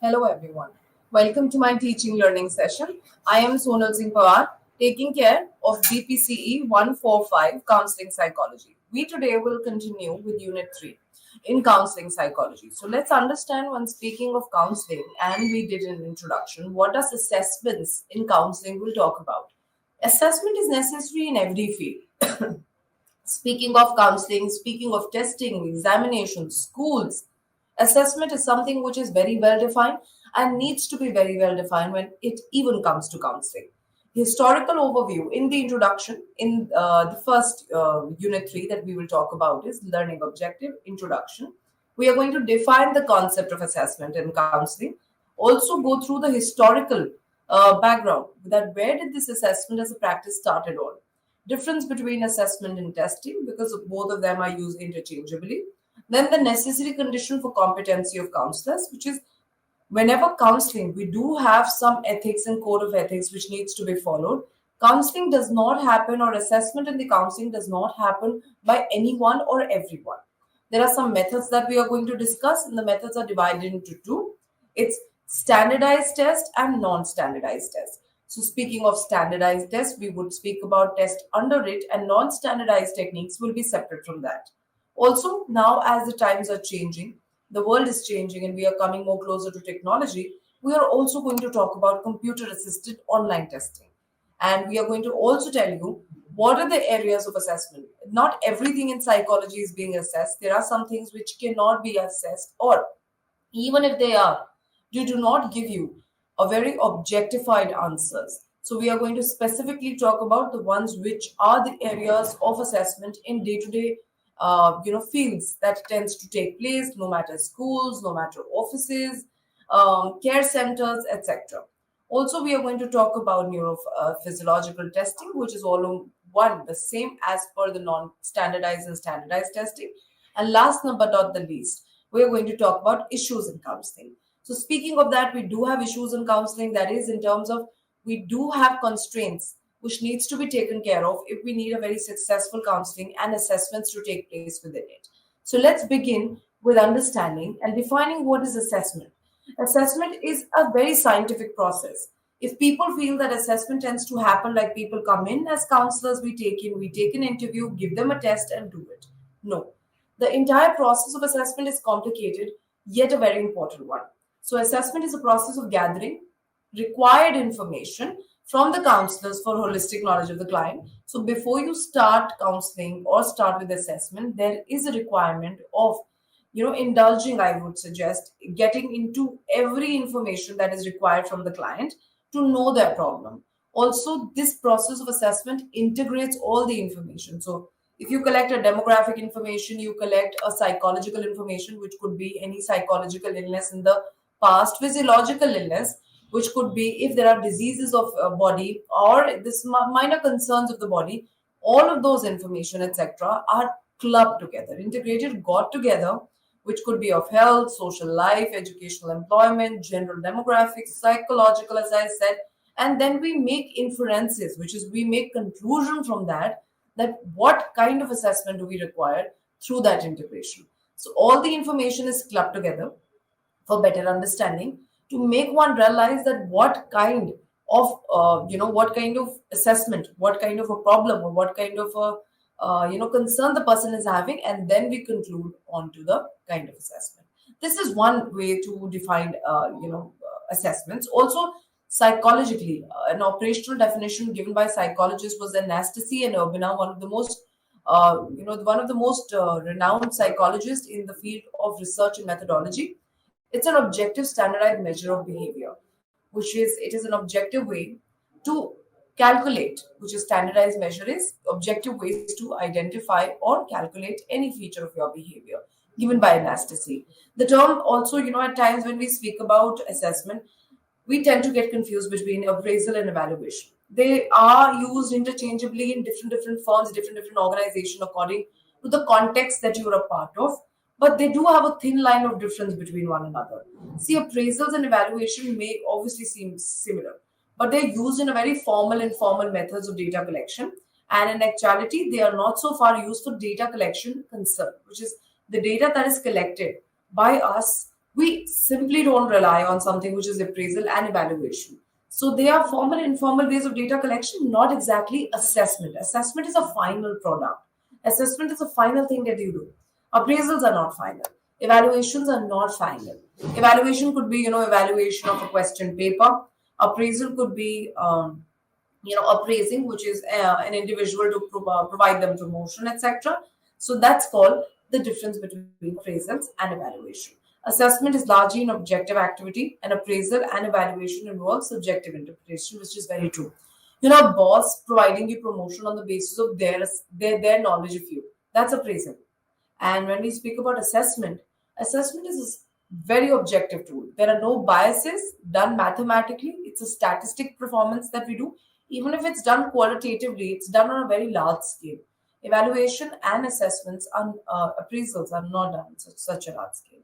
Hello everyone. Welcome to my teaching learning session. I am Sonal Singh, taking care of BPCE 145 Counselling Psychology. We today will continue with Unit 3 in Counselling Psychology. So let's understand when speaking of counseling, and we did an introduction, what does assessments in counseling will talk about. Assessment is necessary in every field. Speaking of counseling, speaking of testing, examinations, schools, assessment is something which is very well defined and needs to be very well defined when it even comes to counseling. Historical overview in the introduction, in the first unit 3 that we will talk about is learning objective introduction. We are going to define the concept of assessment in counseling, also go through the historical background that where did this assessment as a practice started on, difference between assessment and testing because both of them are used interchangeably. Then the necessary condition for competency of counselors, which is whenever counseling, we do have some ethics and code of ethics which needs to be followed. Counseling does not happen, or assessment in the counseling does not happen by anyone or everyone. There are some methods that we are going to discuss, and the methods are divided into two. It's standardized test and non-standardized test. So speaking of standardized test, we would speak about test under it, and non-standardized techniques will be separate from that. Also, now as the times are changing, the world is changing, and we are coming more closer to technology, we are also going to talk about computer assisted online testing. And we are going to also tell you what are the areas of assessment. Not everything in psychology is being assessed. There are some things which cannot be assessed, or even if they are, they do not give you a very objectified answers. So we are going to specifically talk about the ones which are the areas of assessment in day-to-day fields that tends to take place, no matter schools, no matter offices, care centers, etc. Also, we are going to talk about neurophysiological testing, which is all one, the same as per the non-standardized and standardized testing. And last but not the least, we are going to talk about issues in counseling. So speaking of that, we do have issues in counseling. That is in terms of we do have constraints which needs to be taken care of if we need a very successful counseling and assessments to take place within it. So let's begin with understanding and defining what is assessment. Assessment is a very scientific process. If people feel that assessment tends to happen like people come in as counselors, we take an interview, give them a test and do it. No. The entire process of assessment is complicated, yet a very important one. So assessment is a process of gathering required information from the counselors for holistic knowledge of the client. So before you start counseling or start with assessment, there is a requirement of indulging, I would suggest, getting into every information that is required from the client to know their problem. Also, this process of assessment integrates all the information. So if you collect a demographic information, you collect a psychological information, which could be any psychological illness in the past, physiological illness, which could be if there are diseases of body or this minor concerns of the body, all of those information, etc., are clubbed together, integrated, got together, which could be of health, social life, educational employment, general demographics, psychological, as I said, and then we make inferences, which is we make conclusion from that what kind of assessment do we require through that integration. So all the information is clubbed together for better understanding, to make one realize that what kind of what kind of assessment, what kind of a problem, or what kind of a concern the person is having, and then we conclude onto the kind of assessment. This is one way to define assessments. Also, psychologically, an operational definition given by psychologists was Anastasi and Urbina, one of the most renowned psychologists in the field of research and methodology. It's an objective standardized measure of behavior, it is an objective way to calculate, which is standardized measure is objective ways to identify or calculate any feature of your behavior given by Anastasi. The term also, at times when we speak about assessment, we tend to get confused between appraisal and evaluation. They are used interchangeably in different firms, different organizations according to the context that you are a part of, but they do have a thin line of difference between one another. See, appraisals and evaluation may obviously seem similar, but they're used in a very formal and informal methods of data collection. And in actuality, they are not so far used for data collection concern, which is the data that is collected by us We simply don't rely on something which is appraisal and evaluation. So they are formal and informal ways of data collection, not exactly assessment. Assessment is a final product. Assessment is a final thing that you do. Appraisals are not final. Evaluations are not final. Evaluation could be, evaluation of a question paper. Appraisal could be, appraising, which is an individual to provide them promotion, etc. So that's called the difference between appraisals and evaluation. Assessment is largely an objective activity, and appraisal and evaluation involves subjective interpretation, which is very true. A boss providing you promotion on the basis of their knowledge of you. That's appraisal. And when we speak about assessment, assessment is a very objective tool. There are no biases done mathematically. It's a statistic performance that we do. Even if it's done qualitatively, it's done on a very large scale. Evaluation and assessments and appraisals are not done on such a large scale.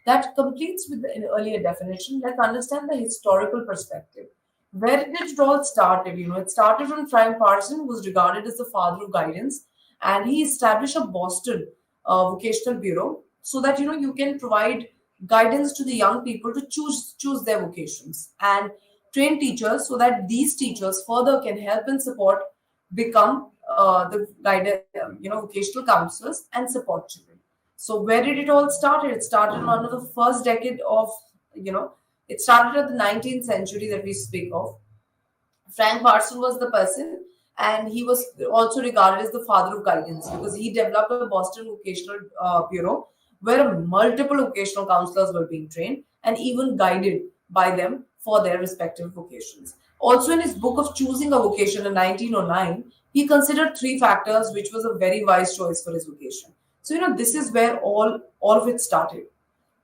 That completes with the earlier definition. Let's understand the historical perspective. Where did it all started? It started from Frank Parson, who was regarded as the father of guidance, and he established a Boston vocational bureau so that you can provide guidance to the young people to choose their vocations and train teachers so that these teachers further can help and support become the guided vocational counselors and support children. So where did it all start? It started in one of the first decade of, it started at the 19th century that we speak of. Frank Parson was the person, and he was also regarded as the father of guidance because he developed a Boston Vocational Bureau where multiple vocational counselors were being trained and even guided by them for their respective vocations. Also, in his book of choosing a vocation in 1909, he considered three factors, which was a very wise choice for his vocation. So, this is where all of it started.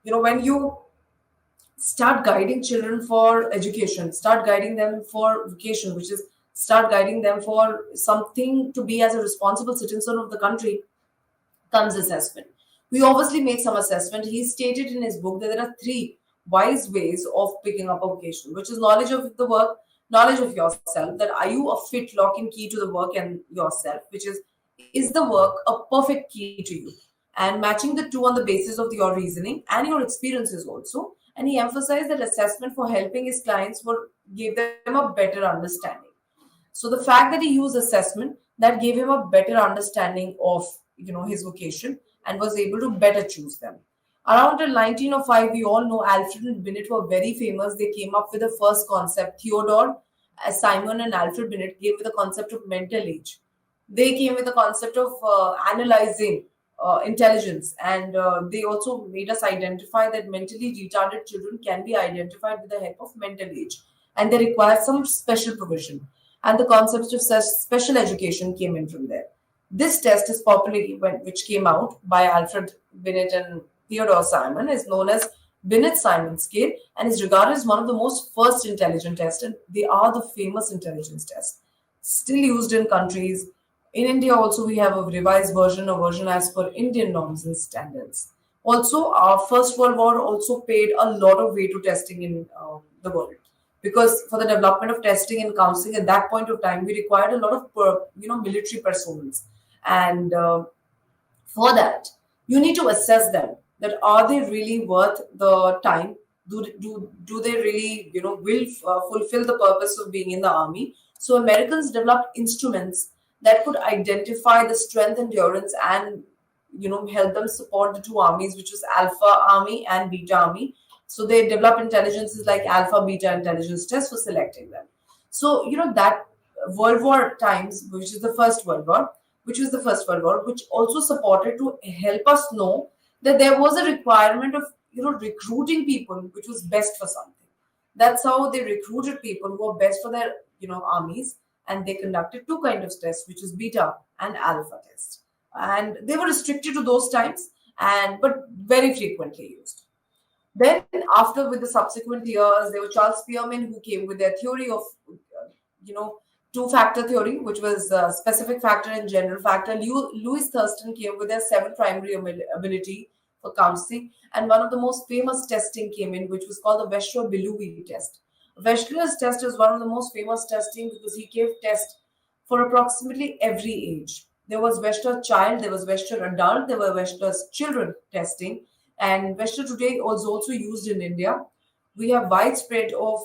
When you start guiding children for education, start guiding them for vocation, which is start guiding them for something to be as a responsible citizen of the country, comes assessment. We obviously make some assessment. He stated in his book that there are three wise ways of picking up a vocation, which is knowledge of the work, knowledge of yourself, that are you a fit lock and key to the work and yourself, which is the work a perfect key to you, and matching the two on the basis of your reasoning and your experiences also. And he emphasized that assessment for helping his clients would give them a better understanding. So the fact that he used assessment, that gave him a better understanding of his vocation and was able to better choose them. Around till 1905, we all know Alfred and Binet were very famous. They came up with the first concept. Theodore, Simon, and Alfred Binet came with the concept of mental age. They came with the concept of analyzing intelligence, and they also made us identify that mentally retarded children can be identified with the help of mental age, and they require some special provision. And the concept of such special education came in from there. This test is which came out by Alfred Binet and Theodore Simon, is known as Binet-Simon scale and is regarded as one of the most first intelligent tests, and they are the famous intelligence test still used in countries. In India also we have a revised version, a version as per Indian norms and standards. Also, our First World War also paid a lot of way to testing in the world, because for the development of testing and counseling at that point of time we required a lot of military personnel, and for that you need to assess them, that are they really worth the time, do they really will fulfill the purpose of being in the army. So Americans developed instruments that could identify the strength, endurance, and help them support the two armies, which was Alpha Army and Beta Army. So they develop intelligences like Alpha Beta intelligence test for selecting them. So that World War times, which is the First World War, which also supported to help us know that there was a requirement of recruiting people which was best for something. That's how they recruited people who were best for their armies, and they conducted two kinds of tests, which is beta and alpha test, and they were restricted to those times, and but very frequently used. Then, after with the subsequent years, there was Charles Spearman who came with their theory of, two-factor theory, which was specific factor and general factor. Louis Thurston came with their seven primary ability for counseling, and one of the most famous testing came in, which was called the Wechsler-Belouvi test. Wechsler's test is one of the most famous testing because he gave test for approximately every age. There was Wechsler child, there was Wechsler adult, there were Wechsler's children testing. and Vesta today is also used in India. We have widespread of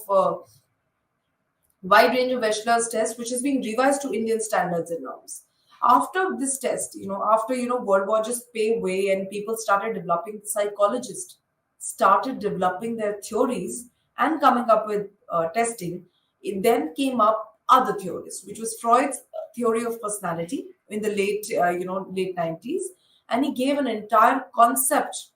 wide range of Wechsler's test, which is being revised to Indian standards and norms. After this test, after World War just paved way and people started developing, psychologists started developing their theories and coming up with testing. It then came up other theories, which was Freud's theory of personality in the late 90s, and he gave an entire concept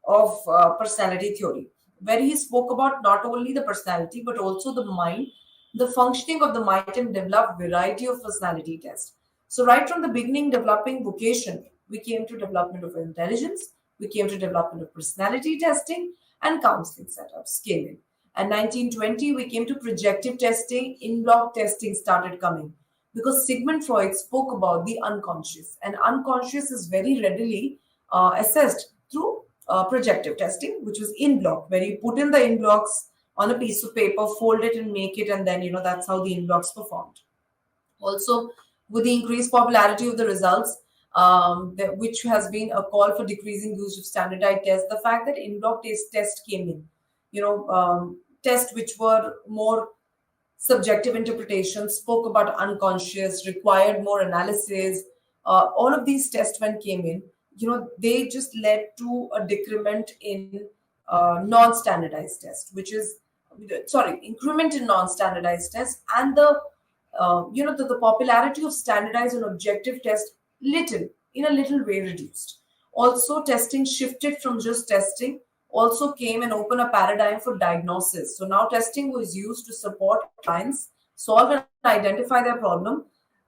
of personality theory, where he spoke about not only the personality but also the mind, the functioning of the mind, and developed variety of personality tests. So right from the beginning, developing vocation, we came to development of intelligence, we came to development of personality testing, and counseling setups came in. And 1920, we came to projective testing, in-block testing started coming because Sigmund Freud spoke about the unconscious, and unconscious is very readily assessed through projective testing, which was in block, where you put in the in blocks on a piece of paper, fold it and make it, and then that's how the in blocks performed. Also, with the increased popularity of the results, which has been a call for decreasing use of standardized tests, the fact that in block test came in, tests which were more subjective interpretations, spoke about unconscious, required more analysis. All of these tests, when came in, they just led to a decrement in non-standardized tests, which is, increment in non-standardized tests, and the popularity of standardized and objective tests in a little way reduced. Also, testing shifted from just testing, also came and opened a paradigm for diagnosis. So now testing was used to support clients solve and identify their problem.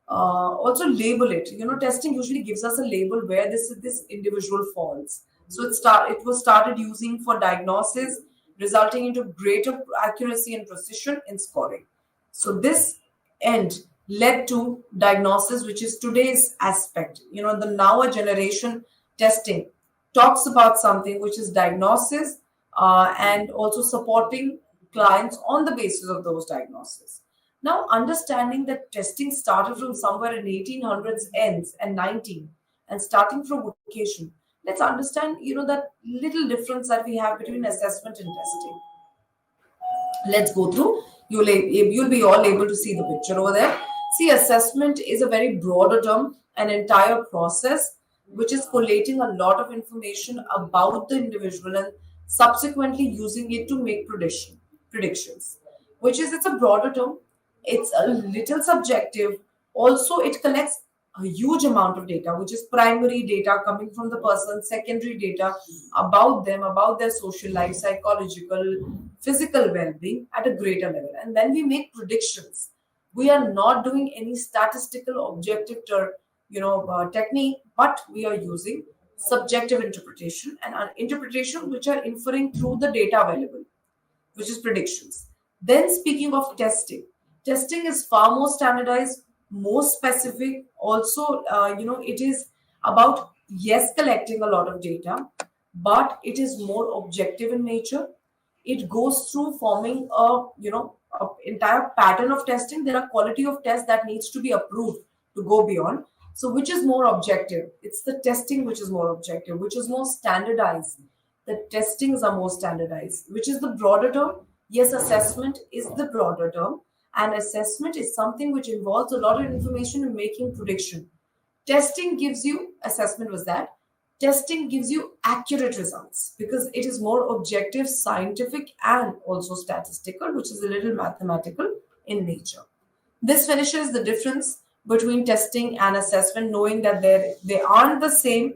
Also label it. Testing usually gives us a label where this individual falls. So it was started using for diagnosis, resulting into greater accuracy and precision in scoring. So this end led to diagnosis, which is today's aspect. The now a generation testing talks about something which is diagnosis, and also supporting clients on the basis of those diagnoses. Now, understanding that testing started from somewhere in 1800s ends and 19, and starting from vocation, let's understand, that little difference that we have between assessment and testing. Let's go through. You'll be all able to see the picture over there. See, assessment is a very broader term, an entire process which is collating a lot of information about the individual and subsequently using it to make predictions. It's a broader term. It's a little subjective. Also, it collects a huge amount of data, which is primary data coming from the person, secondary data about them, about their social life, psychological, physical well-being at a greater level. And then we make predictions. We are not doing any statistical objective technique, but we are using subjective interpretation and interpretation which are inferring through the data available, which is predictions. Then speaking of testing is far more standardized, more specific. Also, it is about, yes, collecting a lot of data, but it is more objective in nature. It goes through forming a entire pattern of testing. There are quality of tests that needs to be approved to go beyond. So which is more objective? It's the testing which is more objective, which is more standardized. The testings are more standardized, which is the broader term. Yes, assessment is the broader term, and assessment is something which involves a lot of information in making prediction. Testing gives you, assessment was that, testing gives you accurate results because it is more objective, scientific, and also statistical, which is a little mathematical in nature. This finishes the difference between testing and assessment, knowing that they aren't the same,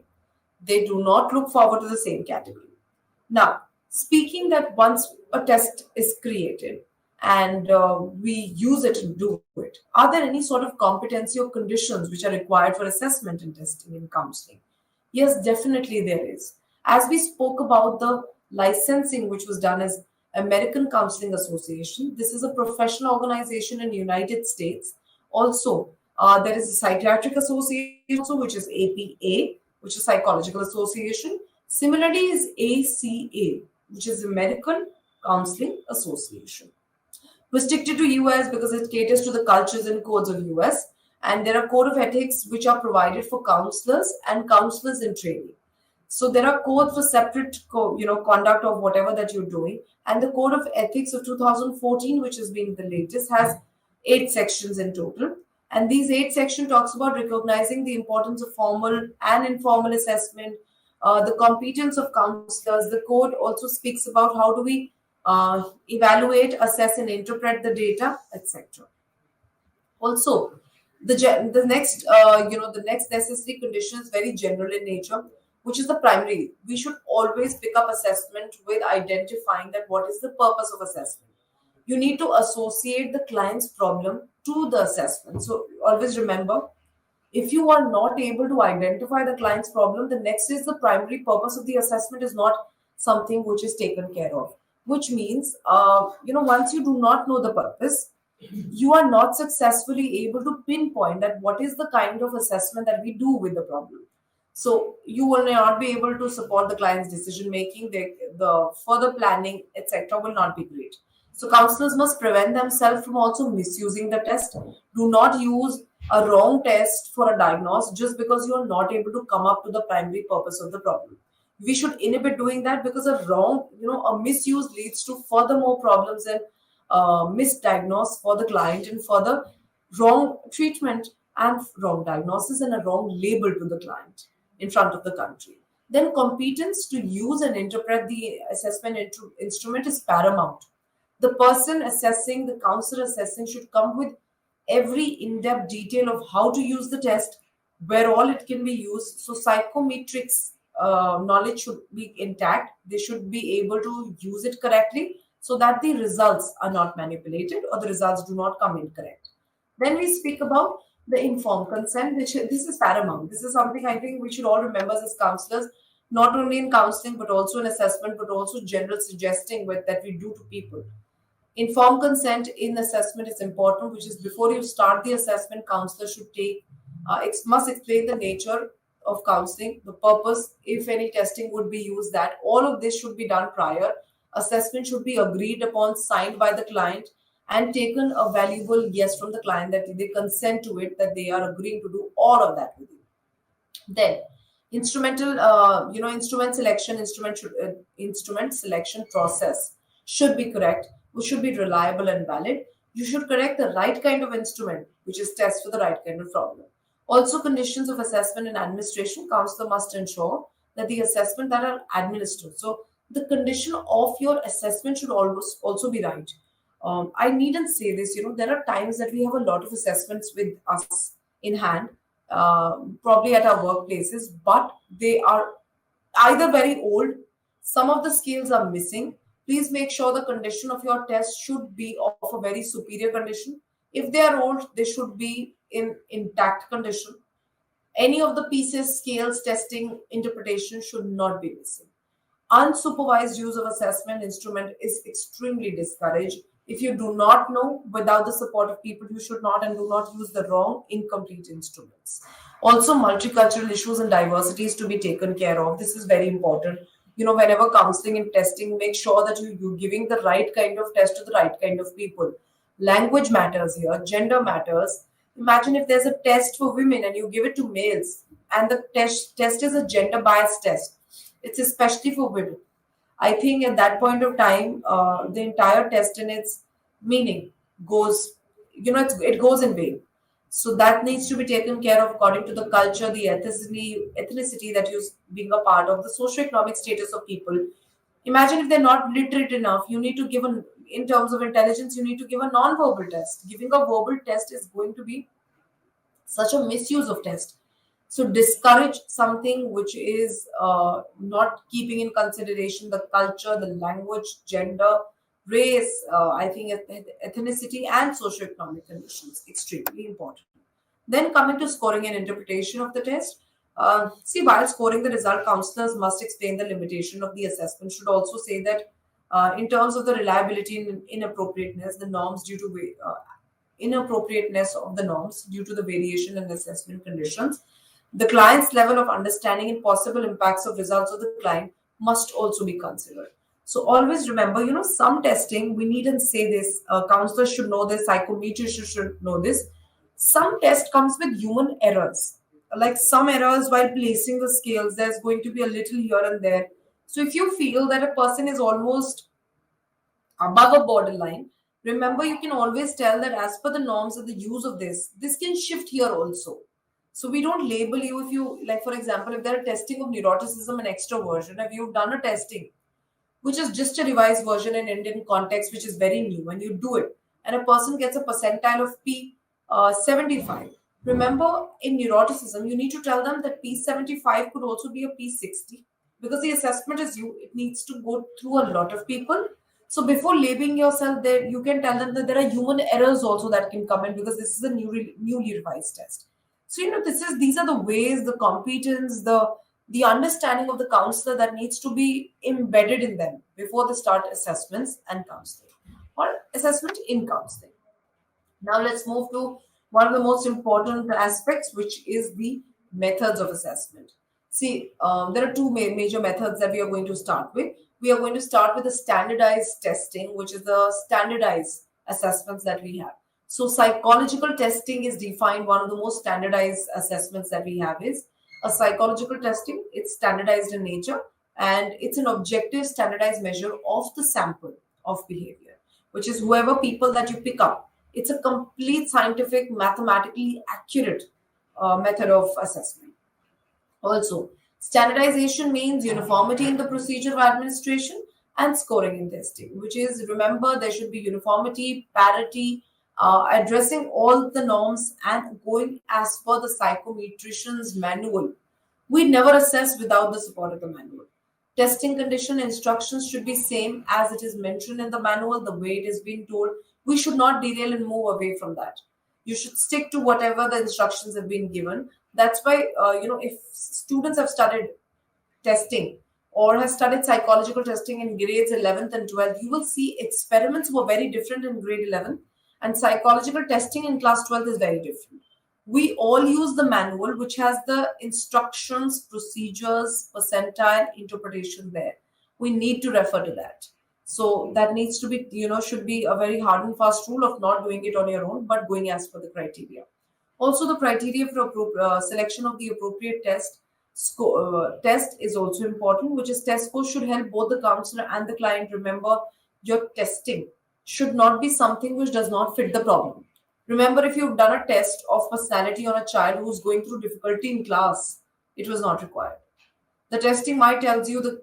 they do not look forward to the same category. Now, speaking that once a test is created and we use it and do it, are there any sort of competency or conditions which are required for assessment and testing in counseling? Yes, definitely there is. As we spoke about the licensing which was done as American Counseling Association, this is a professional organization in the United States. Also, there is a Psychiatric Association, also, which is APA, which is Psychological Association. Similarly is ACA, which is American Counseling Association. Restricted to US because it caters to the cultures and codes of US. And there are code of ethics which are provided for counselors and counselors in training. So there are codes for separate, conduct of whatever that you're doing, and the Code of Ethics of 2014, which has been the latest, has 8 sections in total. And these 8 sections talks about recognizing the importance of formal and informal assessment, the competence of counselors. The code also speaks about how do we evaluate, assess, and interpret the data, etc. Also, the next necessary condition is very general in nature, which is the primary. We should always pick up assessment with identifying that what is the purpose of assessment. You need to associate the client's problem to the assessment. So always remember, if you are not able to identify the client's problem, the next is the primary purpose of the assessment is not something which is taken care of. Which means, once you do not know the purpose, you are not successfully able to pinpoint that what is the kind of assessment that we do with the problem. So you will not be able to support the client's decision making. The further planning, etc., will not be great. So counselors must prevent themselves from also misusing the test. Do not use a wrong test for a diagnosis just because you are not able to come up to the primary purpose of the problem. We should inhibit doing that because a misuse leads to further more problems and misdiagnose for the client and further wrong treatment and wrong diagnosis and a wrong label to the client in front of the country. Then competence to use and interpret the assessment instrument is paramount. The person assessing, the counselor assessing should come with every in-depth detail of how to use the test, where all it can be used. So psychometrics knowledge should be intact. They should be able to use it correctly so that the results are not manipulated or the results do not come incorrect. Then we speak about the informed consent, which this is paramount. This is something I think we should all remember as counselors, not only in counseling but also in assessment, but also general suggesting with that we do to people. Informed consent in assessment is important, which is before you start the assessment, counselor should must explain the nature of counseling, the purpose, if any testing would be used, that all of this should be done prior. Assessment should be agreed upon, signed by the client, and taken a valuable yes from the client that they consent to it, that they are agreeing to do all of that with you. Then, instrument selection process should be correct, which should be reliable and valid. You should correct the right kind of instrument, which is test for the right kind of problem. Also, conditions of assessment and administration, counselor must ensure that the assessment that are administered. So, the condition of your assessment should always also be right. I needn't say this, there are times that we have a lot of assessments with us in hand, probably at our workplaces, but they are either very old, some of the scales are missing. Please make sure the condition of your test should be of a very superior condition. If they are old, they should be in intact condition. Any of the pieces, scales, testing, interpretation should not be missing. Unsupervised use of assessment instrument is extremely discouraged. If you do not know, without the support of people, you should not and do not use the wrong, incomplete instruments. Also, multicultural issues and diversity is to be taken care of. This is very important. Whenever counseling and testing, make sure that you're giving the right kind of test to the right kind of people. Language matters here, gender matters. Imagine if there's a test for women and you give it to males, and the test is a gender biased test. It's especially for women. I think at that point of time, the entire test and its meaning goes, it goes in vain. So that needs to be taken care of according to the culture, the ethnicity that you're being a part of, the socioeconomic status of people. Imagine if they're not literate enough, you need to in terms of intelligence, you need to give a non-verbal test. Giving a verbal test is going to be such a misuse of test. So discourage something which is not keeping in consideration the culture, the language, gender, race, I think ethnicity and socioeconomic conditions, extremely important. Then coming to scoring and interpretation of the test. See, while scoring the result, counselors must explain the limitation of the assessment. Should also say that in terms of the reliability and inappropriateness, the norms due to inappropriateness of the norms due to the variation in assessment conditions. The client's level of understanding and possible impacts of results of the client must also be considered. So always remember, some testing, we needn't say this, counselors should know this, psychometricians should know this. Some test comes with human errors. like some errors while placing the scales. There's going to be a little here and there. So if you feel that a person is almost above a borderline, remember you can always tell that as per the norms of the use of this can shift here also. So we don't label you if you, like, for example, if there are testing of neuroticism and extroversion, if you've done a testing which is just a revised version in Indian context, which is very new, and you do it, and a person gets a percentile of P 75. Remember, in neuroticism, you need to tell them that P 75 could also be a P 60 because the assessment is you. It needs to go through a lot of people. So before labeling yourself, there you can tell them that there are human errors also that can come in because this is a newly revised test. So these are the ways, the competence, the understanding of the counselor that needs to be embedded in them before they start assessments and counseling or assessment in counseling. Now let's move to one of the most important aspects, which is the methods of assessment. See, there are two major methods that we are going to start with. We are going to start with the standardized testing, which is the standardized assessments that we have. So psychological testing is defined. One of the most standardized assessments that we have is a psychological testing. It's standardized in nature and it's an objective standardized measure of the sample of behavior, which is whoever people that you pick up. It's a complete scientific, mathematically accurate method of assessment. Also, standardization means uniformity in the procedure of administration and scoring in testing, which is, remember, there should be uniformity, parity, addressing all the norms and going as per the psychometrician's manual. We never assess without the support of the manual. Testing condition instructions should be same as it is mentioned in the manual, the way it is being told. We should not derail and move away from that. You should stick to whatever the instructions have been given. That's why, if students have studied testing or have studied psychological testing in grades 11th and 12th, you will see experiments were very different in grade 11 and psychological testing in class 12th is very different. We all use the manual, which has the instructions, procedures, percentile, interpretation there. We need to refer to that. So that needs to be, should be a very hard and fast rule of not doing it on your own, but going as per the criteria. Also, the criteria for selection of the appropriate test is also important, which is test scores should help both the counselor and the client. Remember, your testing should not be something which does not fit the problem. Remember, if you've done a test of personality on a child who's going through difficulty in class, it was not required. The testing might tell you the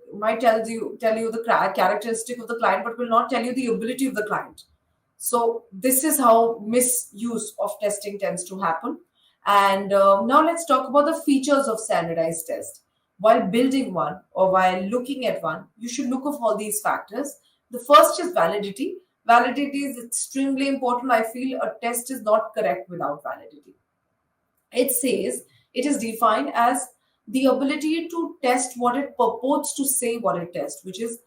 characteristic of the client, but will not tell you the ability of the client. So this is how misuse of testing tends to happen. And now let's talk about the features of standardized test. While building one or while looking at one, you should look at all these factors. The first is validity. Validity is extremely important. I feel a test is not correct without validity. It says it is defined as the ability to test what it purports to say what it tests, which is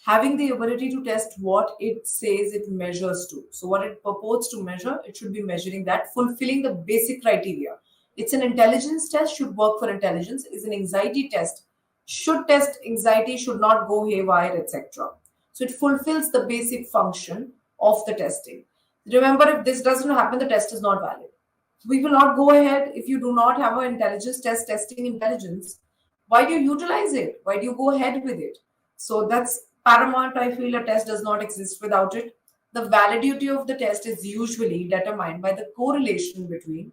having the ability to test what it says it measures to. So, what it purports to measure, it should be measuring that, fulfilling the basic criteria. It's an intelligence test, should work for intelligence. Is an anxiety test, should test anxiety, should not go haywire, etc. So, it fulfills the basic function of the testing. Remember, if this doesn't happen, the test is not valid. We will not go ahead if you do not have an intelligence test testing intelligence. Why do you utilize it? Why do you go ahead with it? So that's paramount. I feel a test does not exist without it. The validity of the test is usually determined by the correlation between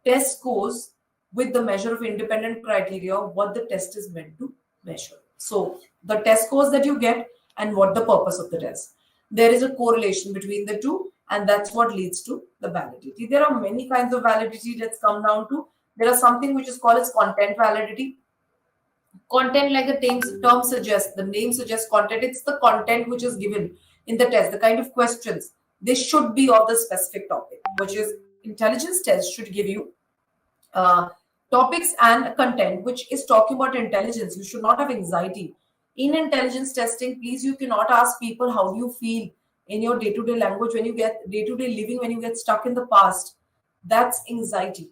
test scores with the measure of independent criteria of what the test is meant to measure. So the test scores that you get and what the purpose of the test. There is a correlation between the two, and that's what leads to the validity. There are many kinds of validity. Let's come down to, there are something which is called as content validity. Content, like the term suggests, the name suggests content. It's the content which is given in the test, the kind of questions. They should be of the specific topic, which is intelligence test should give you topics and content which is talking about intelligence. You should not have anxiety. In intelligence testing, please, you cannot ask people how do you feel in your day-to-day language when you get day-to-day living, when you get stuck in the past. That's anxiety.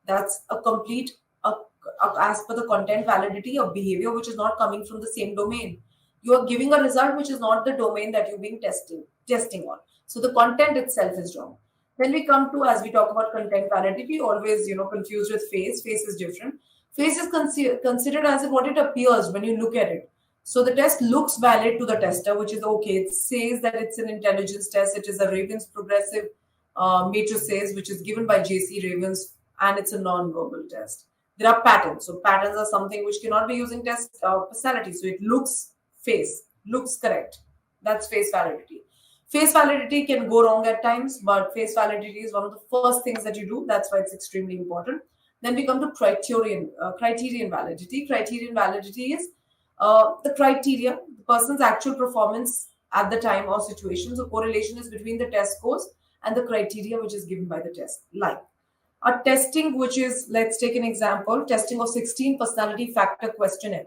That's a complete, as per the content validity of behavior, which is not coming from the same domain. You are giving a result which is not the domain that you're being testing on. So the content itself is wrong. Then we come to, as we talk about content validity, always, confused with face. Face is different. Face is considered as what it appears when you look at it. So the test looks valid to the tester, which is okay. It says that it's an intelligence test. It is a Ravens progressive matrices, which is given by JC Ravens, and it's a non-verbal test. There are patterns. So patterns are something which cannot be using test personality. So it looks correct. That's face validity. Face validity can go wrong at times, but face validity is one of the first things that you do. That's why it's extremely important. Then we come to criterion validity. Criterion validity is the criteria, the person's actual performance at the time or situation. So correlation is between the test scores and the criteria which is given by the test. Like a testing, which is, let's take an example, testing of 16 personality factor questionnaire.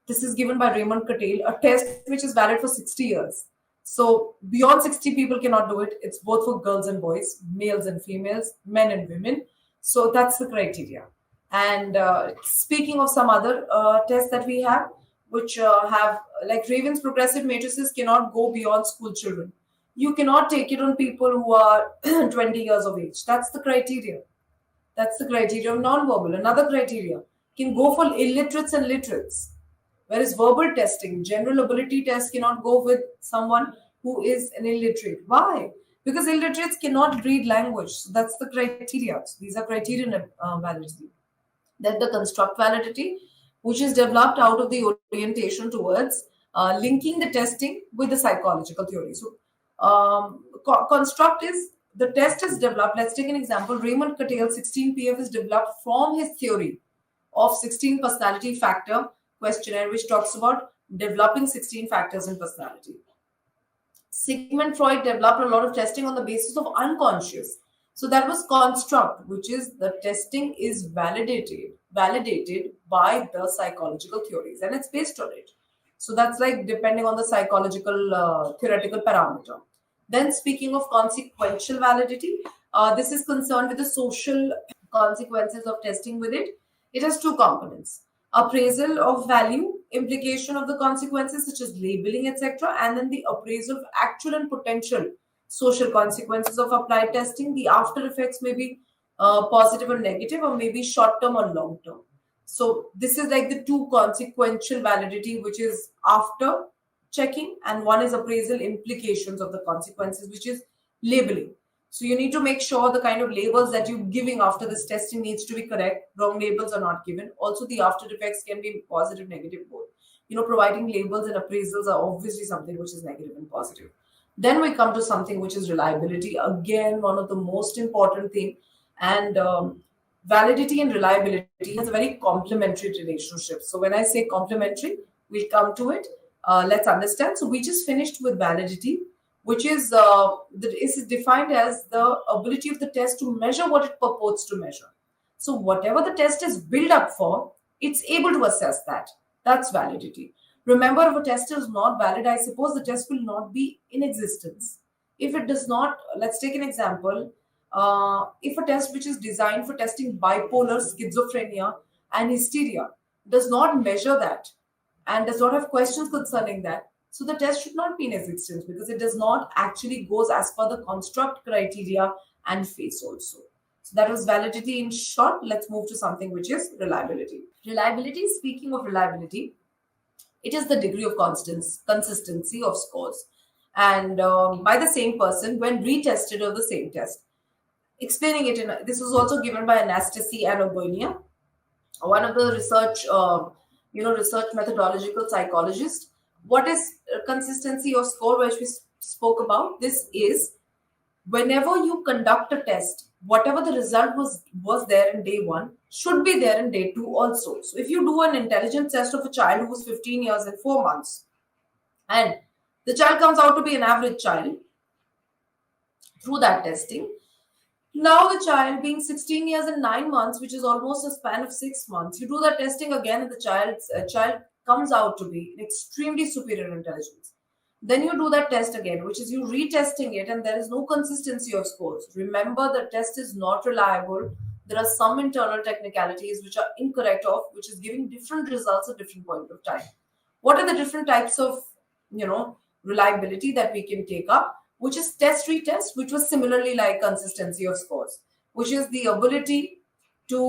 This is given by Raymond Cattell, a test which is valid for 60 years. So beyond 60 people cannot do it. It's both for girls and boys, males and females, men and women. So that's the criteria. And speaking of some other tests that we have, which have like Raven's progressive matrices cannot go beyond school children. You cannot take it on people who are 20 years of age. That's the criteria. That's the criteria of non-verbal. Another criteria can go for illiterates and literates. Whereas verbal testing, general ability test cannot go with someone who is an illiterate. Why? Because illiterates cannot read language. So that's the criteria. So these are criterion validity. Then the construct validity, which is developed out of the orientation towards linking the testing with the psychological theory. So construct is the test is developed. Let's take an example. Raymond Cattell 16PF is developed from his theory of 16 personality factor questionnaire, which talks about developing 16 factors in personality. Sigmund Freud developed a lot of testing on the basis of unconscious. So that was construct, which is the testing is validated by the psychological theories, and it's based on it. So that's like depending on the psychological theoretical parameter. Then speaking of consequential validity, this is concerned with the social consequences of testing with it. It has two components: appraisal of value, implication of the consequences such as labeling, etc., and then the appraisal of actual and potential social consequences of applied testing. The after effects may be positive or negative, or maybe short term or long term. So this is like the two consequential validity, which is after checking, and one is appraisal implications of the consequences, which is labeling. So you need to make sure the kind of labels that you're giving after this testing needs to be correct. Wrong labels are not given. Also, the after effects can be positive, negative, both. Providing labels and appraisals are obviously something which is negative and positive. Then we come to something which is reliability. Again, one of the most important thing. And validity and reliability has a very complementary relationship. So when I say complementary, we'll come to it. Let's understand. So we just finished with validity, which is is defined as the ability of the test to measure what it purports to measure. So whatever the test is built up for, it's able to assess that. That's validity. Remember, if a test is not valid, I suppose the test will not be in existence. If it does not, let's take an example. If a test which is designed for testing bipolar, schizophrenia, and hysteria does not measure that and does not have questions concerning that, so the test should not be in existence because it does not actually goes as per the construct criteria and face also. So that was validity in short. Let's move to something which is reliability. Reliability, speaking of reliability, it is the degree of consistency of scores and by the same person when retested of the same test. Explaining it this was also given by Anastasi and Obonia, one of the research methodological psychologists. What is consistency of score, which we spoke about? This is whenever you conduct a test, whatever the result was there in day one should be there in day two also. So if you do an intelligence test of a child who was 15 years and 4 months, and the child comes out to be an average child through that testing, now the child being 16 years and 9 months, which is almost a span of 6 months, you do that testing again and the child comes out to be an extremely superior intelligence. Then you do that test again, which is you retesting it, and there is no consistency of scores. Remember, the test is not reliable. There are some internal technicalities which are incorrect of, which is giving different results at different point of time. What are the different types of, reliability that we can take up? which is test retest, which was similarly like consistency of scores, which is the ability to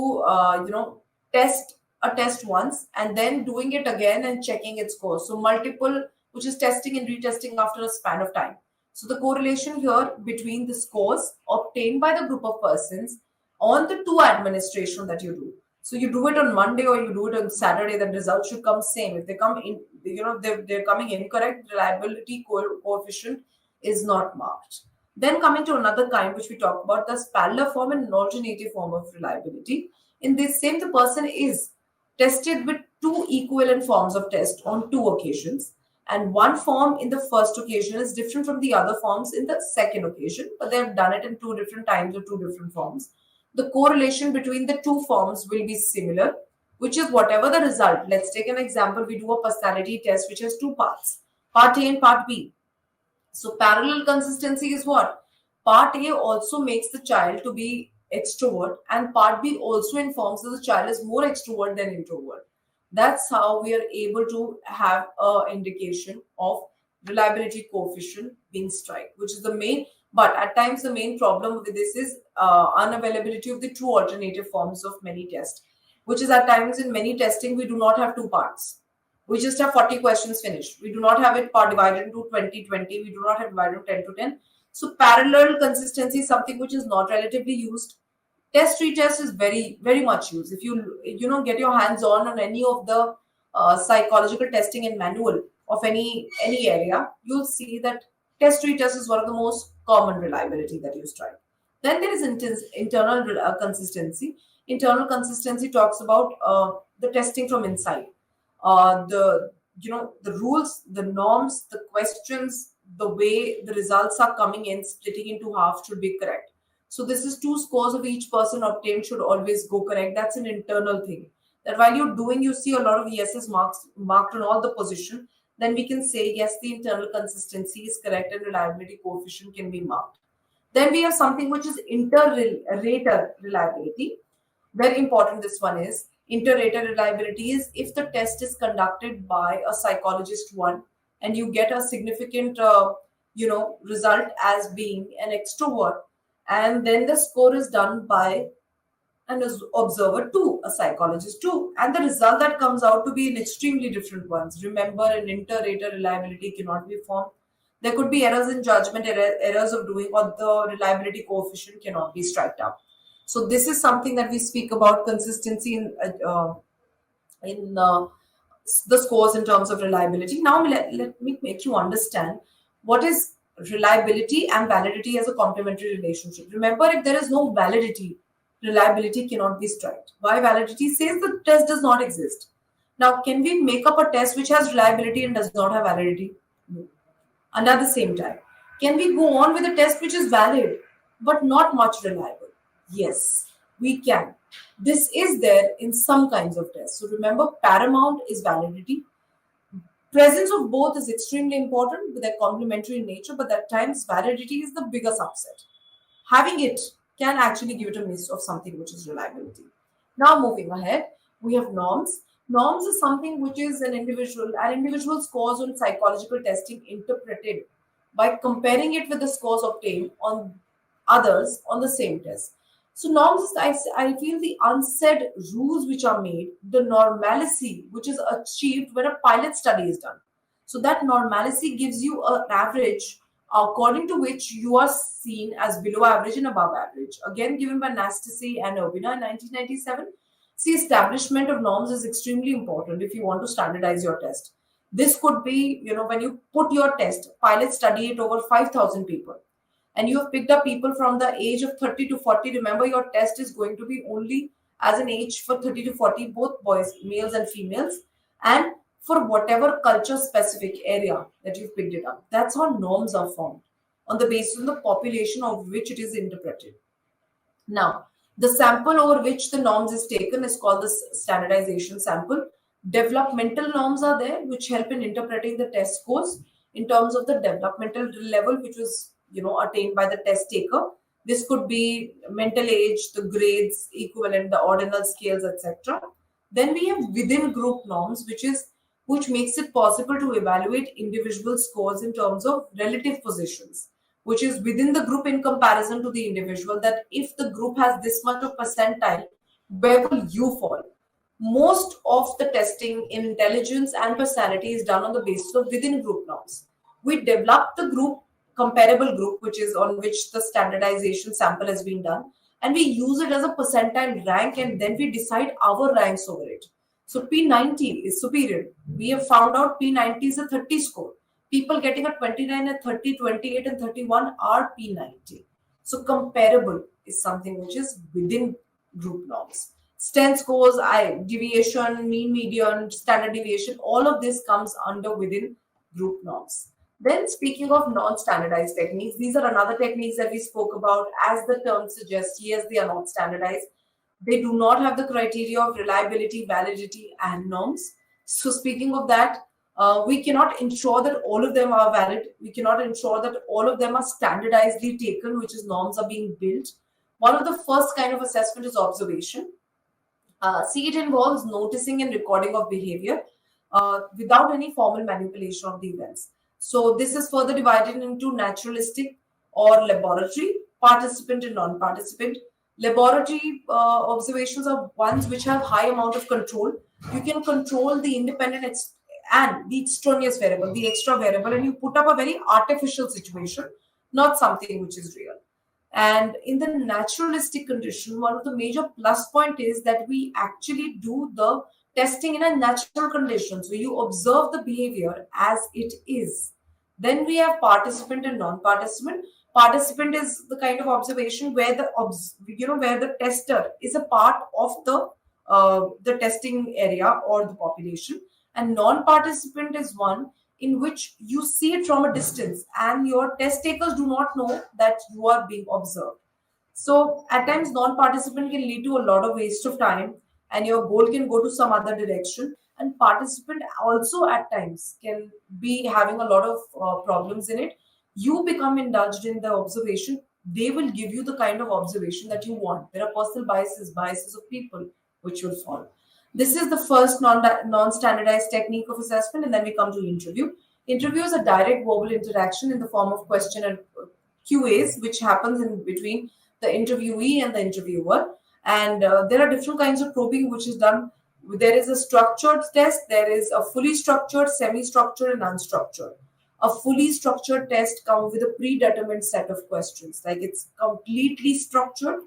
test a test once and then doing it again and checking its scores. So multiple, which is testing and retesting after a span of time. So the correlation here between the scores obtained by the group of persons on the two administration that you do. So you do it on Monday or you do it on Saturday, the results should come same. If they come in, they're coming incorrect, reliability coefficient is not marked. Then coming to another kind which we talk about, the parallel form and an alternative form of reliability. In this same, the person is tested with two equivalent forms of test on two occasions, and one form in the first occasion is different from the other forms in the second occasion, but they have done it in two different times or two different forms. The correlation between the two forms will be similar, which is whatever the result. Let's take an example. We do a personality test which has two parts, part A and part B. So parallel consistency is what? Part A also makes the child to be extrovert, and part B also informs that the child is more extrovert than introvert. That's how we are able to have an indication of reliability coefficient being strike, which is the main. But at times the main problem with this is unavailability of the two alternative forms of many tests, which is at times in many testing we do not have two parts. We just have 40 questions finished. We do not have it part divided into 20-20. We do not have divided 10 to 10. So parallel consistency is something which is not relatively used. Test retest is very, very much used. If you get your hands on any of the psychological testing and manual of any area, you'll see that test retest is one of the most common reliability that you strike. Then there is internal consistency. Internal consistency talks about the testing from inside. The rules, the norms, the questions, the way the results are coming in, splitting into half should be correct. So this is two scores of each person obtained should always go correct. That's an internal thing. That while you're doing, you see a lot of yeses marks marked on all the position. Then we can say yes, the internal consistency is correct and reliability coefficient can be marked. Then we have something which is inter-rater reliability. Very important this one is. Inter-rater reliability is if the test is conducted by a psychologist one and you get a significant result as being an extrovert, and then the score is done by an observer two, a psychologist two, and the result that comes out to be an extremely different ones. Remember, an inter-rater reliability cannot be formed. There could be errors in judgment, errors of doing, or the reliability coefficient cannot be striked out. So this is something that we speak about consistency in the scores in terms of reliability. Now let me make you understand what is reliability and validity as a complementary relationship. Remember, if there is no validity, reliability cannot be striked. Why? Validity says the test does not exist. Now, can we make up a test which has reliability and does not have validity? No. And at the same time, can we go on with a test which is valid but not much reliable? Yes, we can. This is there in some kinds of tests. So remember, paramount is validity. Presence of both is extremely important with their complementary in nature, but at times validity is the bigger subset. Having it can actually give it a miss of something which is reliability. Now moving ahead, we have norms. Norms is something which is an individual scores on psychological testing interpreted by comparing it with the scores obtained on others on the same test. So norms is, I feel, the unsaid rules which are made, the normalcy which is achieved when a pilot study is done. So that normalcy gives you an average according to which you are seen as below average and above average. Again, given by Nastasi and Urbina in 1997. See, establishment of norms is extremely important if you want to standardize your test. This could be, when you put your test, pilot study it over 5,000 people, and you have picked up people from the age of 30 to 40. Remember, your test is going to be only as an age for 30 to 40, both boys, males and females, and for whatever culture specific area that you've picked it up. That's how norms are formed on the basis of the population of which it is interpreted. Now, the sample over which the norms is taken is called the standardization sample. Developmental norms are there which help in interpreting the test scores in terms of the developmental level which was attained by the test taker. This could be mental age, the grades, equivalent, the ordinal scales, etc. Then we have within group norms, which makes it possible to evaluate individual scores in terms of relative positions. which is within the group in comparison to the individual, that if the group has this much of percentile, where will you fall? Most of the testing in intelligence and personality is done on the basis of within group norms. We develop the group, comparable group, which is on which the standardization sample has been done, and we use it as a percentile rank, and then we decide our ranks over it. So P90 is superior. We have found out P90 is a 30 score. People getting a 29 and 30, 28 and 31 are P90. So comparable is something which is within group norms. Sten scores, deviation, mean median, standard deviation, all of this comes under within group norms. Then speaking of non-standardized techniques, these are another techniques that we spoke about. As the term suggests, yes, they are not standardized. They do not have the criteria of reliability, validity, and norms. So speaking of that, we cannot ensure that all of them are valid. We cannot ensure that all of them are standardizedly taken, which is norms are being built. One of the first kind of assessment is observation. See, it involves noticing and recording of behavior without any formal manipulation of the events. So this is further divided into naturalistic or laboratory, participant and non-participant. Laboratory observations are ones which have high amount of control. You can control the independent and the extraneous variable, the extra variable, and you put up a very artificial situation, not something which is real. And in the naturalistic condition, one of the major plus point is that we actually do the testing in a natural condition. So you observe the behavior as it is. Then we have participant and non-participant. Participant is the kind of observation where the tester is a part of the testing area or the population, and non-participant is one in which you see it from a distance and your test takers do not know that you are being observed. So at times non-participant can lead to a lot of waste of time and your goal can go to some other direction, and participant also at times can be having a lot of problems in it. You become indulged in the observation, they will give you the kind of observation that you want. There are personal biases of people which will follow. This is the first non-standardized technique of assessment, and then we come to interview. Interview is a direct verbal interaction in the form of question and QAs, which happens in between the interviewee and the interviewer. And there are different kinds of probing which is done. There is a structured test, there is a fully structured, semi-structured, and unstructured. A fully structured test comes with a predetermined set of questions, like it's completely structured.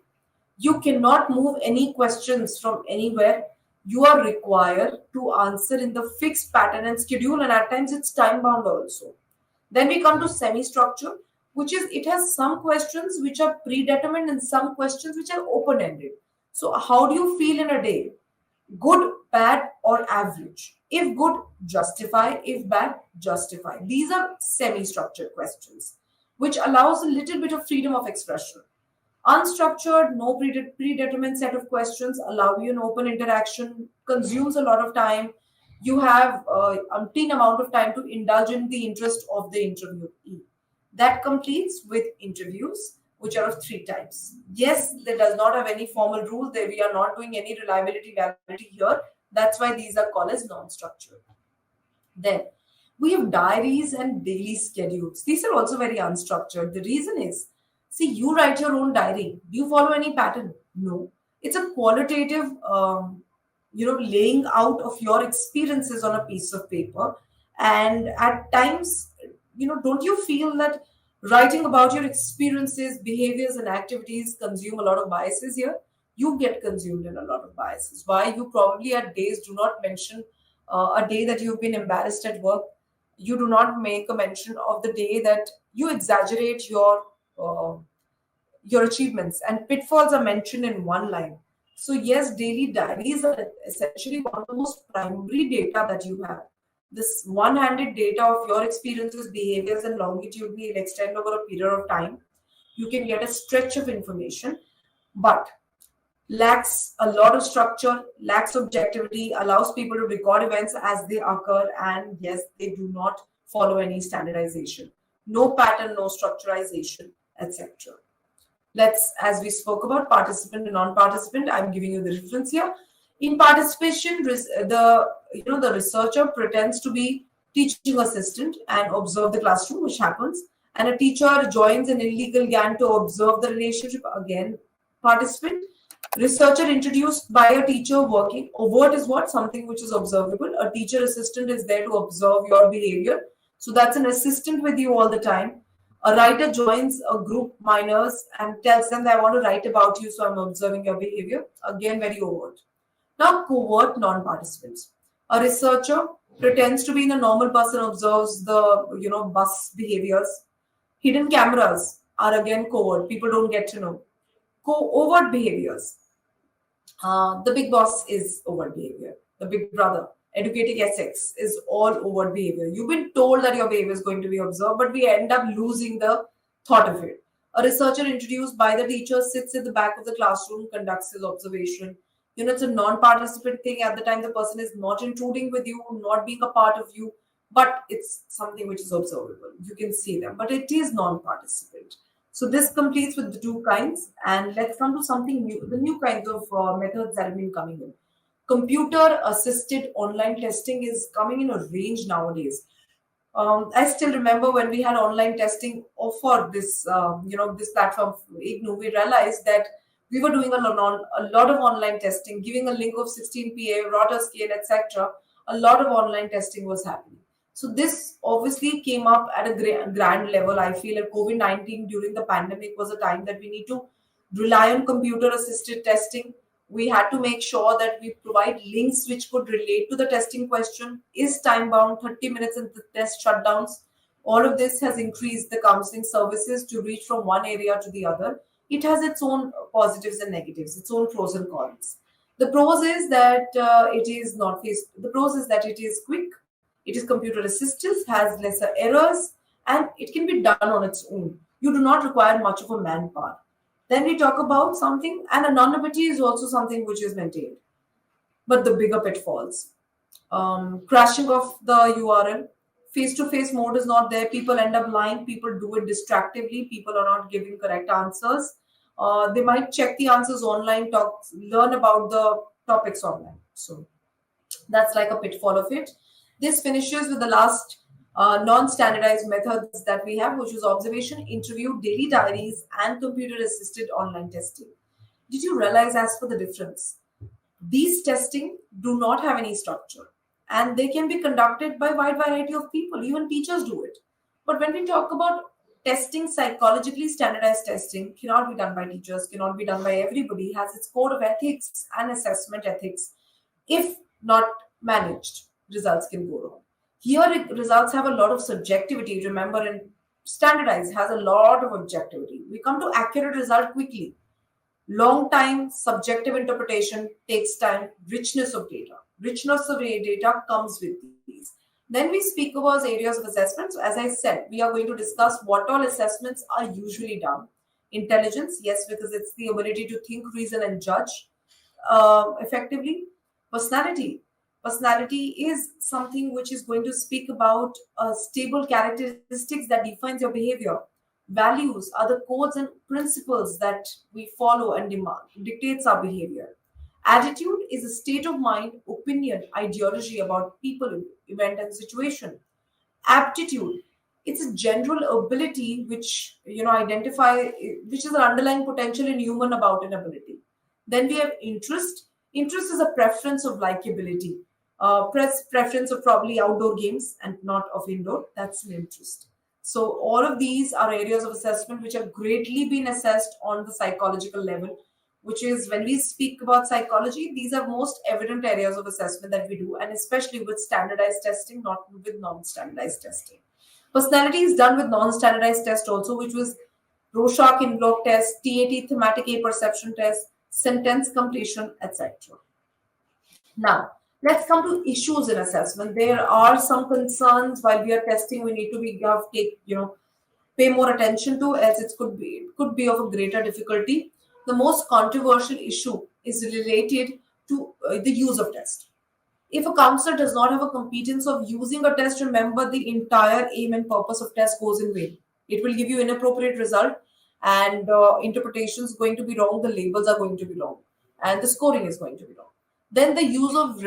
You cannot move any questions from anywhere. You are required to answer in the fixed pattern and schedule, and at times it's time bound also. Then we come to semi-structure, which is it has some questions which are predetermined and some questions which are open-ended. So how do you feel in a day? Good, bad, or average? If good, justify. If bad, justify. These are semi-structured questions, which allows a little bit of freedom of expression. Unstructured, no predetermined set of questions, allow you an open interaction, consumes a lot of time. You have umpteen amount of time to indulge in the interest of the interviewee. That completes with interviews, which are of three types. Yes, there does not have any formal rule. There we are not doing any reliability validity here. That's why these are called as non-structured. Then we have diaries and daily schedules. These are also very unstructured. The reason is, see, you write your own diary. Do you follow any pattern? No. It's a qualitative, laying out of your experiences on a piece of paper. And at times, don't you feel that writing about your experiences, behaviors, and activities consume a lot of biases here? You get consumed in a lot of biases. Why? You probably at days do not mention a day that you've been embarrassed at work. You do not make a mention of the day that you exaggerate your achievements, and pitfalls are mentioned in one line. So yes, daily diaries are essentially one of the most primary data that you have. This one-handed data of your experiences, behaviors, and longitudinally extend over a period of time. You can get a stretch of information, but lacks a lot of structure, lacks objectivity, allows people to record events as they occur, and yes, they do not follow any standardization. No pattern, no structurization, etc. Let's, as we spoke about participant and non-participant, I'm giving you the reference here. In participation, the researcher pretends to be teaching assistant and observe the classroom, which happens. and a teacher joins an illegal gang to observe the relationship, again participant. Researcher introduced by a teacher working. Overt is what? Something which is observable. A teacher assistant is there to observe your behavior. So that's an assistant with you all the time. A writer joins a group minors and tells them that I want to write about you, so I'm observing your behavior. Again, very overt. Now, covert non-participants. A researcher pretends to be the normal person, observes the bus behaviors. Hidden cameras are again covert. People don't get to know. Overt behaviors. The big boss is overt behavior. The big brother, educating ethics is all overt behavior. You've been told that your behavior is going to be observed, but we end up losing the thought of it. A researcher introduced by the teacher sits at the back of the classroom, conducts his observation. It's a non-participant thing. At the time, the person is not intruding with you, not being a part of you, but it's something which is observable. You can see them, but it is non-participant. So this completes with the two kinds, and let's come to something new. The new kinds of methods that have been coming in. Computer-assisted online testing is coming in a range nowadays. I still remember when we had online testing for this, this platform, IGNU, we realized that we were doing a lot of online testing, giving a link of 16 PA, Rotor scale, etc. A lot of online testing was happening. So this obviously came up at a grand level. I feel that COVID-19 during the pandemic was a time that we need to rely on computer-assisted testing. We had to make sure that we provide links which could relate to the testing question. Is time bound, 30 minutes and the test shutdowns. All of this has increased the counseling services to reach from one area to the other. It has its own positives and negatives, its own pros and cons. The pros is that it is not face. The pros is that it is quick, it is computer assisted, has lesser errors, and it can be done on its own. You do not require much of a manpower. Then we talk about something, and anonymity is also something which is maintained. But the bigger pitfalls, crashing of the URL, face-to-face mode is not there. People end up lying. People do it distractively. People are not giving correct answers. They might check the answers online, learn about the topics online. So that's like a pitfall of it. This finishes with the last non-standardized methods that we have, which is observation, interview, daily diaries, and computer-assisted online testing. Did you realize as for the difference? These testing do not have any structure, and they can be conducted by a wide variety of people. Even teachers do it. But when we talk about testing, psychologically standardized testing cannot be done by teachers, cannot be done by everybody, has its code of ethics and assessment ethics. If not managed, results can go wrong. Here, results have a lot of subjectivity. Remember, and standardized has a lot of objectivity. We come to accurate result quickly. Long time subjective interpretation takes time. Richness of data. Richness of data comes with these. Then we speak about areas of assessment. So as I said, we are going to discuss what all assessments are usually done. Intelligence, yes, because it's the ability to think, reason, and judge effectively. Personality. Personality is something which is going to speak about stable characteristics that defines your behavior. Values are the codes and principles that we follow and dictates our behavior. Attitude is a state of mind, opinion, ideology about people, event, and situation. Aptitude, it's a general ability which identify, which is an underlying potential in human about an ability. Then we have interest. Interest is a preference of likability. Preference of probably outdoor games and not of indoor. That's an interest. So all of these are areas of assessment which have greatly been assessed on the psychological level, which is when we speak about psychology, these are most evident areas of assessment that we do, and especially with standardized testing, not with non-standardized testing. Personality is done with non-standardized test also, which was Rorschach in block test, TAT thematic A perception test, sentence completion, etc. Now, let's come to issues in assessment. There are some concerns while we are testing. We need to pay more attention to, as it could be of a greater difficulty. The most controversial issue is related to the use of test. If a counselor does not have a competence of using a test, remember the entire aim and purpose of test goes in vain. It will give you inappropriate result, and interpretation is going to be wrong. The labels are going to be wrong, and the scoring is going to be wrong. Then the use of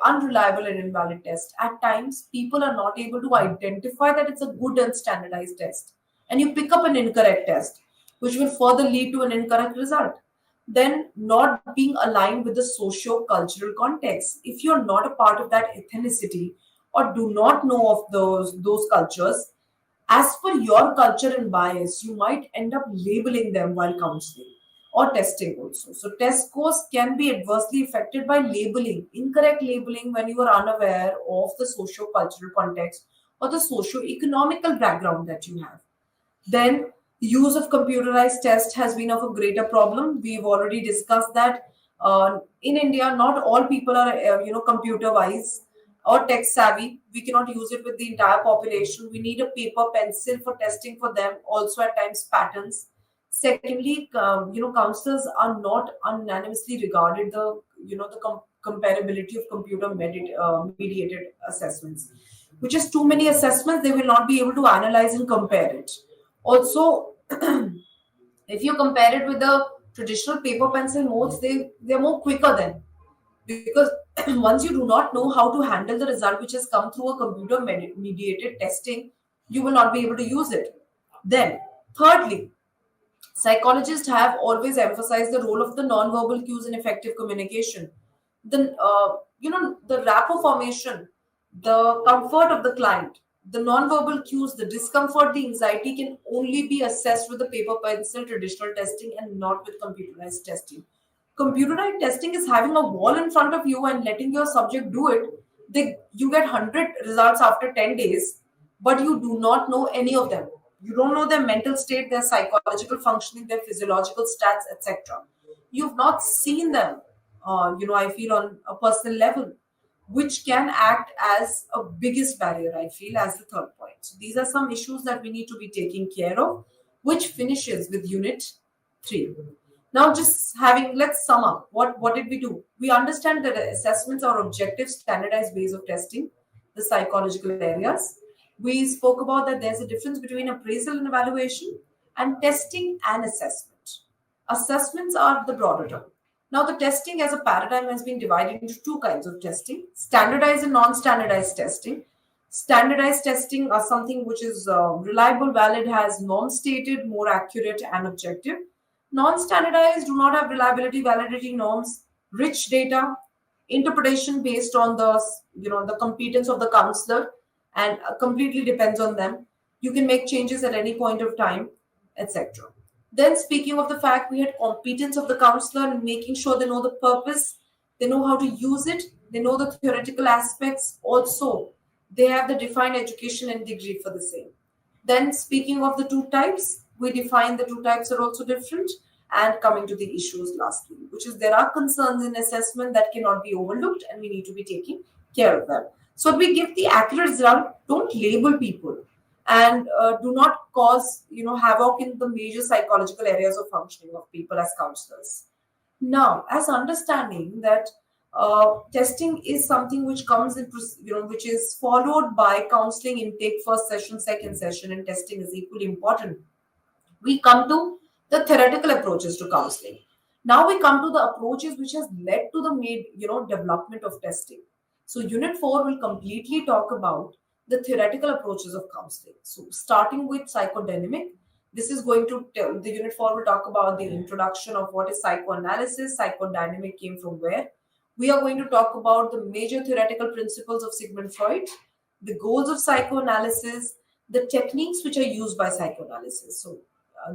unreliable and invalid test. At times, people are not able to identify that it's a good and standardized test. and you pick up an incorrect test, which will further lead to an incorrect result. Then, not being aligned with the socio cultural context. If you're not a part of that ethnicity or do not know of those cultures, as per your culture and bias, you might end up labeling them while counseling or testing also. So, test scores can be adversely affected by labeling, incorrect labeling when you are unaware of the socio cultural context or the socio economical background that you have. Then use of computerized test has been of a greater problem. We've already discussed that in India, not all people are computer wise or tech savvy. We cannot use it with the entire population. We need a paper pencil for testing for them. Also at times patterns. Secondly, counselors are not unanimously regarded the comparability of computer mediated assessments, which is too many assessments. They will not be able to analyze and compare it. Also, if you compare it with the traditional paper pencil modes, they're more quicker then, because once you do not know how to handle the result which has come through a computer mediated testing, you will not be able to use it. Then, thirdly, psychologists have always emphasized the role of the non-verbal cues in effective communication. The rapport formation, the comfort of the client, the non-verbal cues, the discomfort, the anxiety can only be assessed with the paper pencil traditional testing and not with computerized testing. Computerized testing is having a wall in front of you and letting your subject do it. You get 100 results after 10 days, but you do not know any of them. You don't know their mental state, their psychological functioning, their physiological stats, etc. You've not seen them, I feel on a personal level, which can act as a biggest barrier, I feel, as the third point. So these are some issues that we need to be taking care of, which finishes with unit 3. Now, just having, let's sum up. What did we do? We understand that assessments are objective, standardized ways of testing the psychological areas. We spoke about that there's a difference between appraisal and evaluation, and testing and assessment. Assessments are the broader term. Now, the testing as a paradigm has been divided into two kinds of testing: standardized and non standardized testing. Standardized testing are something which is reliable, valid, has norms stated, more accurate, and objective. Non-standardized do not have reliability, validity norms, rich data, interpretation based on the competence of the counselor, and completely depends on them. You can make changes at any point of time, etc. Then, speaking of the fact, we had competence of the counselor and making sure they know the purpose, they know how to use it, they know the theoretical aspects. Also, they have the defined education and degree for the same. Then, speaking of the two types, we define the two types are also different. And coming to the issues lastly, which is there are concerns in assessment that cannot be overlooked and we need to be taking care of them. So we give the accurate result, don't label people, and do not cause havoc in the major psychological areas of functioning of people as counselors. Now, as understanding that testing is something which comes in, which is followed by counseling intake, first session, second session, and testing is equally important. We come to the theoretical approaches to counseling. Now we come to the approaches which has led to the development of testing. So unit 4 will completely talk about the theoretical approaches of counseling. So starting with psychodynamic, this is going to tell, the unit 4 will talk about the introduction of what is psychoanalysis, psychodynamic came from where. We are going to talk about the major theoretical principles of Sigmund Freud, the goals of psychoanalysis, the techniques which are used by psychoanalysis. So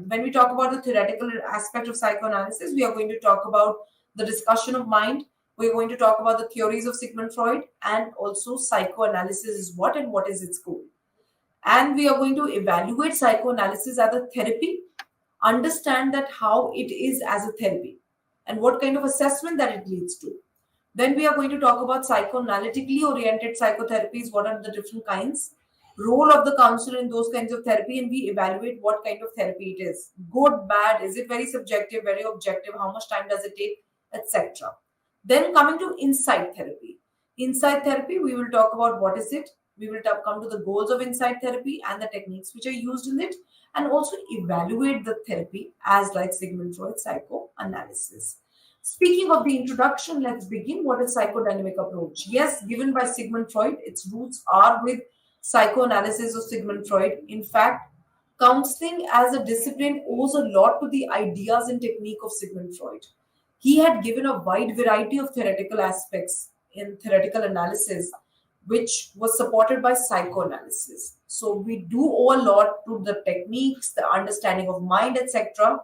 when we talk about the theoretical aspect of psychoanalysis, we are going to talk about the discussion of mind. We're going to talk about the theories of Sigmund Freud, and also psychoanalysis is what and what is its goal. And we are going to evaluate psychoanalysis as a therapy, understand that how it is as a therapy, and what kind of assessment that it leads to. Then we are going to talk about psychoanalytically oriented psychotherapies, what are the different kinds, role of the counselor in those kinds of therapy, and we evaluate what kind of therapy it is. Good, bad, is it very subjective, very objective, how much time does it take, etc. Then coming to insight therapy. Insight therapy, we will talk about what is it. We will come to the goals of insight therapy and the techniques which are used in it, and also evaluate the therapy as like Sigmund Freud psychoanalysis. Speaking of the introduction, let's begin. What is psychodynamic approach? Yes, given by Sigmund Freud, its roots are with psychoanalysis of Sigmund Freud. In fact, Counseling as a discipline owes a lot to the ideas and technique of Sigmund Freud. He had given a wide variety of theoretical aspects in theoretical analysis, which was supported by psychoanalysis. So we do owe a lot to the techniques, the understanding of mind, etc.,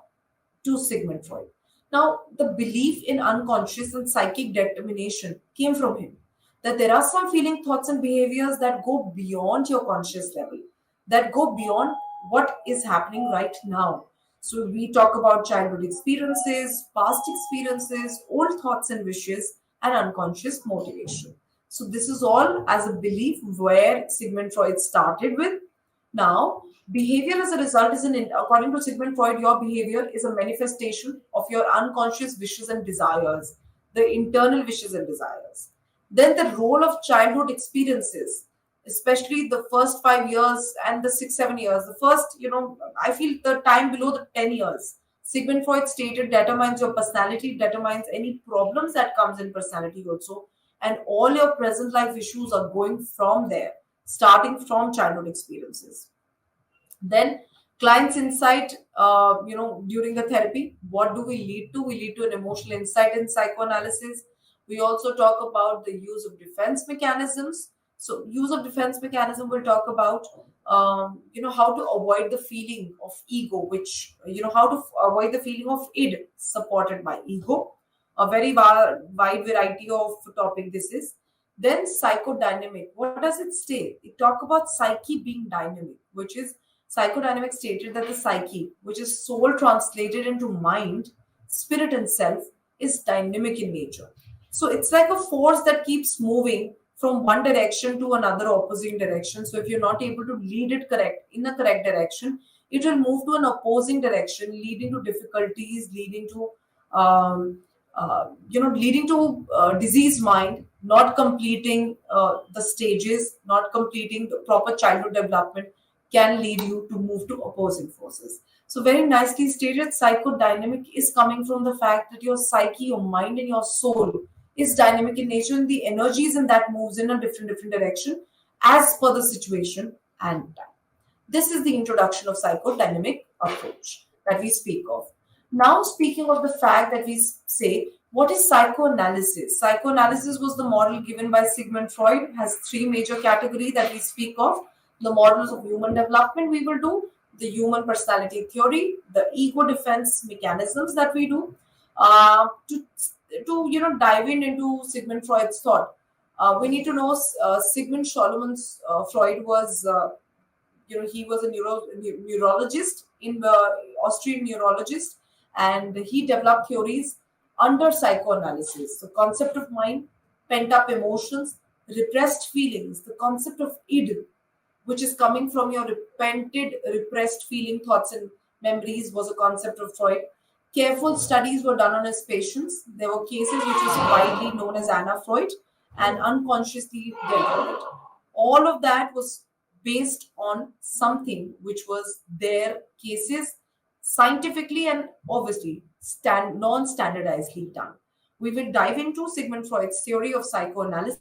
to Sigmund Freud. Now, the belief in unconscious and psychic determination came from him. That there are some feeling, thoughts, and behaviors that go beyond your conscious level, that go beyond what is happening right now. So, we talk about childhood experiences, past experiences, old thoughts and wishes, and unconscious motivation. So, this is all as a belief where Sigmund Freud started with. Now, behavior as a result is according to Sigmund Freud, your behavior is a manifestation of your unconscious wishes and desires, the internal wishes and desires. Then the role of childhood experiences, especially the first 5 years and the 6, 7 years. The first, I feel the time below the 10 years. Sigmund Freud stated determines your personality, determines any problems that comes in personality also. And all your present life issues are going from there, starting from childhood experiences. Then client's insight, during the therapy, what do we lead to? We lead to an emotional insight in psychoanalysis. We also talk about the use of defense mechanisms. So use of defense mechanism, we'll talk about, how to avoid the feeling of ego, which, how to avoid the feeling of id supported by ego. A very wide variety of topic this is. Then psychodynamic, what does it say? It talk about psyche being dynamic, which is psychodynamic stated that the psyche, which is soul translated into mind, spirit, and self, is dynamic in nature. So it's like a force that keeps moving from one direction to another opposing direction. So if you're not able to lead it correct in a correct direction, it will move to an opposing direction, leading to difficulties, um, leading to diseased mind, not completing the stages, not completing the proper childhood development, can lead you to move to opposing forces. So, very nicely stated, psychodynamic is coming from the fact that your psyche, your mind, and your soul is dynamic in nature, and the energies in that moves in a different direction as per the situation and time. This is the introduction of psychodynamic approach that we speak of. Now, speaking of the fact that we say, what is psychoanalysis? Psychoanalysis was the model given by Sigmund Freud, has three major categories that we speak of. The models of human development we will do, the human personality theory, the ego defense mechanisms that we do. To dive into Sigmund Freud's thought, we need to know Sigmund Solomon's Freud was he was a neurologist in the Austrian neurologist, and he developed theories under psychoanalysis. The concept of mind, pent up emotions, repressed feelings, the concept of id, which is coming from your repented, repressed feeling, thoughts, and memories, was a concept of Freud. Careful studies were done on his patients. There were cases which was widely known as Anna Freud and unconsciously dealt with it. All of that was based on something which was their cases scientifically and obviously non-standardizedly done. We will dive into Sigmund Freud's theory of psychoanalysis.